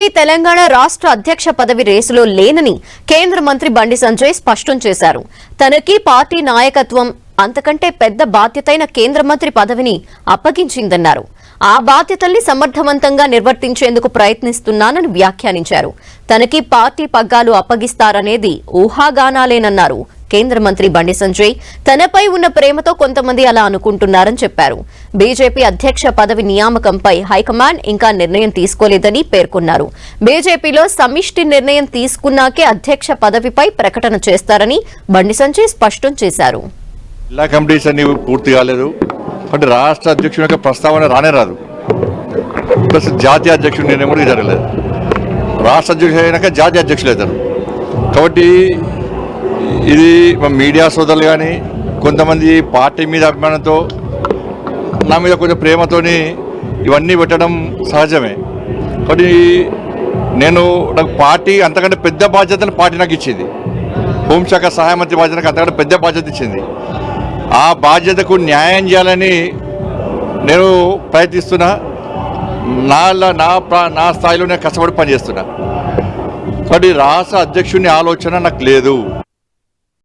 తెలంగాణ రాష్ట్ర అధ్యక్ష పదవి రేసులో లేనని కేంద్ర మంత్రి బండి సంజయ్ స్పష్టం చేశారు. తనకి పార్టీ నాయకత్వం అంతకంటే పెద్ద బాధ్యతైన కేంద్ర మంత్రి పదవిని అప్పగించిందన్నారు. ఆ బాధ్యతల్ని సమర్థవంతంగా నిర్వర్తించేందుకు ప్రయత్నిస్తున్నానని వ్యాఖ్యానించారు. తనకి పార్టీ పగ్గాలు అప్పగిస్తారనేది ఊహాగానాలేనన్నారు. కేంద్ర మంత్రి బండి సంజయ్ తనపై ఉన్న ప్రేమతో కొంతమంది అలా అనుకుంటున్నారని చెప్పారు. బీజేపీ అధ్యక్ష పదవి నియామకంపై హైకమాండ్ ఇంకా నిర్ణయం తీసుకోలేదని పేర్కొన్నారు. బీజేపీలో సమిష్టి నిర్ణయం తీసుకున్నాకే అధ్యక్ష పదవిపై ప్రకటన చేస్తారని బండి సంజయ్ స్పష్టం చేశారు. జిల్లా కమిటీస్ అన్ని పూర్తి కాలేదు, అంటే రాష్ట్ర అధ్యక్షుని యొక్క ప్రస్తావన రానే రాదు. ప్లస్ జాతీయ అధ్యక్షుడి నిర్ణయం కూడా జరగలేదు. రాష్ట్ర అధ్యక్షుడు అయినాక జాతీయ అధ్యక్షులు అవుతారు. కాబట్టి ఇది మీడియా సోదరులు కానీ కొంతమంది పార్టీ మీద అభిమానంతో నా మీద కొంచెం ప్రేమతోని ఇవన్నీ పెట్టడం సహజమే. కాబట్టి నాకు పార్టీ అంతకంటే పెద్ద బాధ్యతను పార్టీ నాకు ఇచ్చింది. హోంశాఖ సహాయ మంత్రి బాధ్యతకు అంతకంటే పెద్ద బాధ్యత ఇచ్చింది. ఆ బాధ్యతకు న్యాయం చేయాలని నేను ప్రయత్నిస్తున్నా. నా స్థాయిలో నేను కష్టపడి పనిచేస్తున్నా. కాబట్టి రాష్ట్ర అధ్యక్షుని ఆలోచన నాకు లేదు.